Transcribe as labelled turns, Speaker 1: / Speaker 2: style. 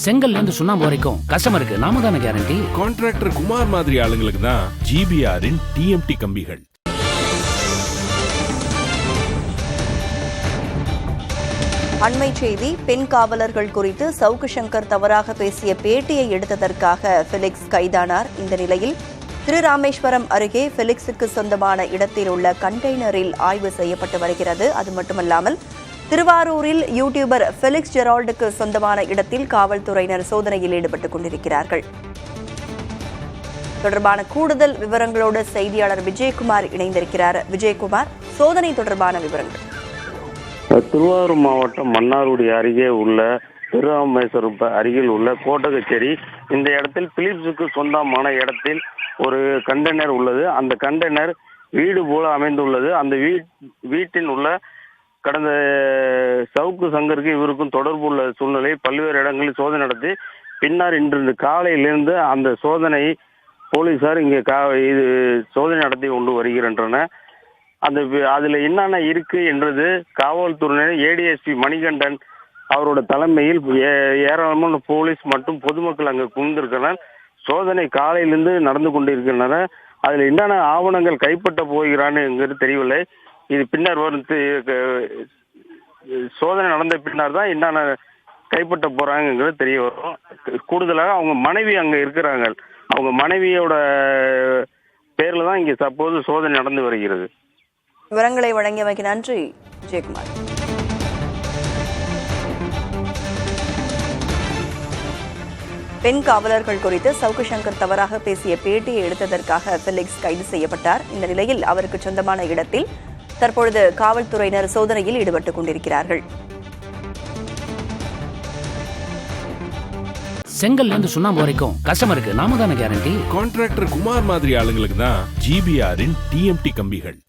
Speaker 1: செங்கல்ல இருந்து சுண்ணாம்பு வரைக்கும் கஸ்டமருக்கு நாம தானே கேரண்டி.
Speaker 2: கான்ட்ராக்டர் குமார் மாதிரி ஆளுங்களுக்கு தான் ஜிபிஆரின் டிஎம்டி கம்பிகள்.
Speaker 3: அண்மை செய்தி. பெண் காவலர்கள் குறித்து சவுக்கு சங்கர் தவறாக பேசிய பேட்டியை எடுத்ததற்காக ஃபெலிக்ஸ் கைதானார். இந்த நிலையில் திருராமேஸ்வரம் அருகே ஃபெலிக்ஸுக்கு சொந்தமான இடத்தில் உள்ள கண்டெய்னரில் ஆய்வு செய்யப்பட்டு வருகிறது. அது மட்டுமல்லாமல் திருவாரூரில் யூடியூபர் ஃபெலிக்ஸ் ஜெரால்டுக்கு சொந்தமான இடத்தில் காவல்துறையினர் சோதனையில் ஈடுபட்டுக் கொண்டிருக்கிறார்கள். தொடர்பான கூடுதல் விவரங்களோடு செய்தியாளர் விஜயகுமார் இணைந்திருக்கிறார். விஜயகுமார், சோதனை தொடர்பான விவரங்கள்.
Speaker 4: திருவாரூர் மாவட்டம் மன்னார்குடி அருகே உள்ள திருராமேஸ்வரம் அருகில் உள்ள கோட்டகச்சேரி, இந்த இடத்தில் பிலிப்ஸுக்கு சொந்தமான இடத்தில் ஒரு கண்டெய்னர் உள்ளது. அந்த கண்டெய்னர் வீடு போல அமைந்துள்ளது. அந்த வீட்டின் உள்ள கடந்த சவுக்கு சங்கருக்கு இவருக்கும் தொடர்பு உள்ள சூழ்நிலை பல்வேறு இடங்களில் சோதனை நடத்தி பின்னர் இன்று காலையிலிருந்து அந்த சோதனை போலீசார் இங்கே இது சோதனை நடத்தி கொண்டு வருகின்றனர். அதுல என்னென்ன இருக்கு என்றது காவல்துறையினர் ஏடிஎஸ்பி மணிகண்டன் அவரோட தலைமையில் ஏராளமான போலீஸ் மற்றும் பொதுமக்கள் அங்கு குவிந்திருக்கிறனர். சோதனை காலையிலிருந்து நடந்து கொண்டிருக்கின்றன. அதுல என்னென்ன ஆவணங்கள் கைப்பற்ற போகிறான்னு தெரியவில்லை. இது பின்னர் வரும் சோதனை நடந்த பின்னர் தான் என்னென்ன கைப்பற்ற போறாங்கிறது தெரிய வரும். கூடுதலாக அவங்க மனைவி அங்க இருக்கிறாங்க. அவங்க மனைவியோட பேர்ல தான் இங்க தற்போது சோதனை நடந்து வருகிறது.
Speaker 3: விவரங்களை வழங்கியமைக்கு நன்றி விஜயகுமார். பெண் காவலர்கள் குறித்து சவுக்கு சங்கர் தவறாக பேசிய பேட்டியை எடுத்ததற்காக ஃபெலிக்ஸ் கைது செய்யப்பட்டார். இந்த நிலையில் அவருக்கு சொந்தமான இடத்தில் தற்பொழுது காவல்துறையினர் சோதனையில் ஈடுபட்டுக் கொண்டிருக்கிறார்கள்.
Speaker 1: செங்கல்ல இருந்து சுண்ணாம்பு வரைக்கும் கஸ்டமருக்கு நாம தானே கேரண்டி.
Speaker 2: கான்ட்ராக்டர் குமார் மாதிரி ஆளுங்களுக்கு தான் ஜிபிஆரின் டிஎம்டி கம்பிகள்.